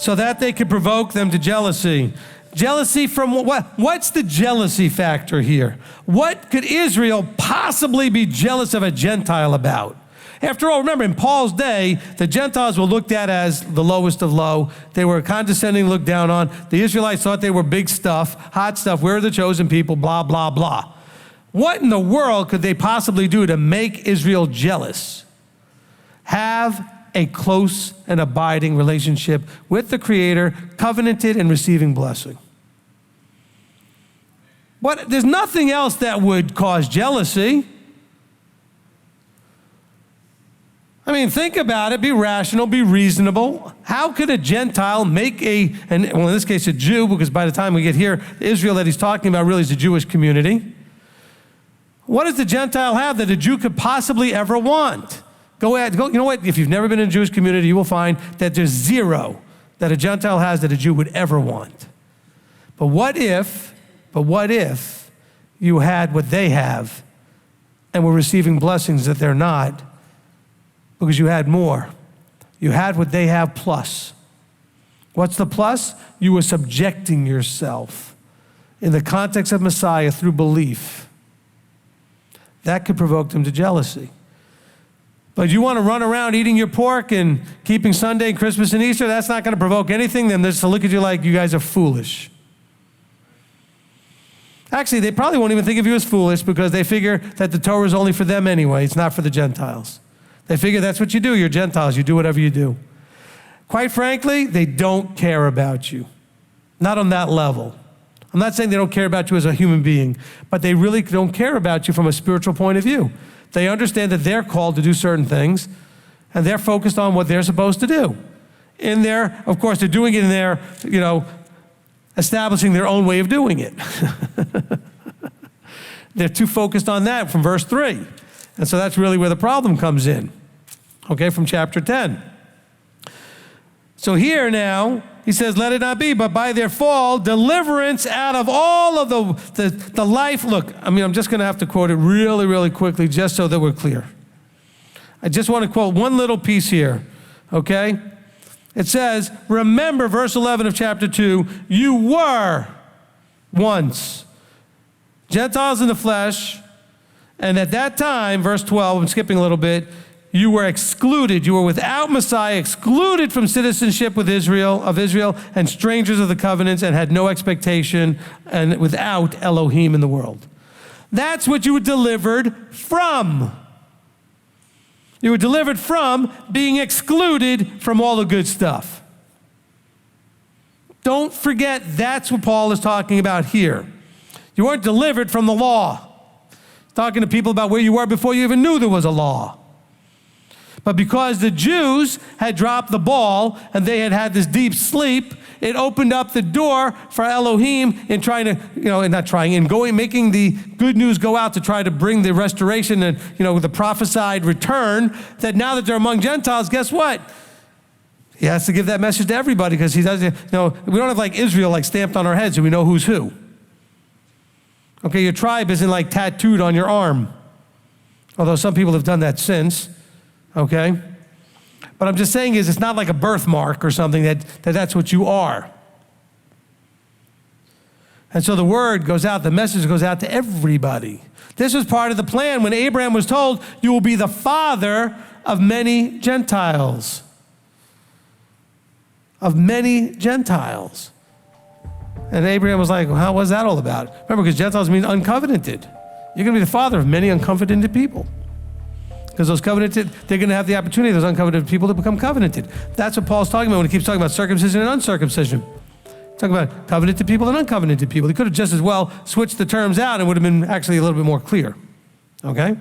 so that they could provoke them to jealousy. Jealousy from what? What's the jealousy factor here? What could Israel possibly be jealous of a Gentile about? After all, remember, in Paul's day, the Gentiles were looked at as the lowest of low. They were condescending, looked down on. The Israelites thought they were big stuff, hot stuff. We're the chosen people, blah, blah, blah. What in the world could they possibly do to make Israel jealous? Have a close and abiding relationship with the Creator, covenanted and receiving blessing. There's nothing else that would cause jealousy. I mean, think about it, be rational, be reasonable. How could a Gentile make in this case a Jew, because by the time we get here, Israel that he's talking about really is the Jewish community. What does the Gentile have that a Jew could possibly ever want? Go, you know what, if you've never been in a Jewish community, you will find that there's zero that a Gentile has that a Jew would ever want. But what if you had what they have and were receiving blessings that they're not? Because you had more. You had what they have plus. What's the plus? You were subjecting yourself in the context of Messiah through belief. That could provoke them to jealousy. But you want to run around eating your pork and keeping Sunday, Christmas, and Easter, that's not going to provoke anything. Then they're just to look at you like you guys are foolish. Actually, they probably won't even think of you as foolish because they figure that the Torah is only for them anyway. It's not for the Gentiles. They figure that's what you do. You're Gentiles. You do whatever you do. Quite frankly, they don't care about you. Not on that level. I'm not saying they don't care about you as a human being, but they really don't care about you from a spiritual point of view. They understand that they're called to do certain things, and they're focused on what they're supposed to do. Of course, they're doing it in their, establishing their own way of doing it. They're too focused on that from verse 3. And so that's really where the problem comes in, from chapter 10. So here now, he says, let it not be, but by their fall, deliverance out of all of the life. Look, I'm just going to have to quote it really, really quickly just so that we're clear. I just want to quote one little piece here, okay? It says, remember, verse 11 of chapter 2, you were once Gentiles in the flesh, and at that time, verse 12, I'm skipping a little bit, you were excluded. You were without Messiah, excluded from citizenship with Israel, and strangers of the covenants, and had no expectation, and without Elohim in the world. That's what you were delivered from. You were delivered from being excluded from all the good stuff. Don't forget, that's what Paul is talking about here. You weren't delivered from the law. Talking to people about where you were before you even knew there was a law. But because the Jews had dropped the ball and they had this deep sleep, it opened up the door for Elohim in trying to, making the good news go out to try to bring the restoration and, the prophesied return, that now that they're among Gentiles, guess what? He has to give that message to everybody because he doesn't, we don't have like Israel stamped on our heads so we know who's who. Okay, your tribe isn't tattooed on your arm, although some people have done that since, okay? But I'm just saying it's not like a birthmark or something that's what you are. And so the word goes out, the message goes out to everybody. This was part of the plan when Abraham was told, you will be the father of many Gentiles. Of many Gentiles. And Abraham was like, well, what's that all about? Remember, because Gentiles mean uncovenanted. You're going to be the father of many uncovenanted people. Because those covenanted, they're going to have the opportunity, those uncovenanted people, to become covenanted. That's what Paul's talking about when he keeps talking about circumcision and uncircumcision. Talking about covenanted people and uncovenanted people. He could have just as well switched the terms out and would have been actually a little bit more clear. Okay?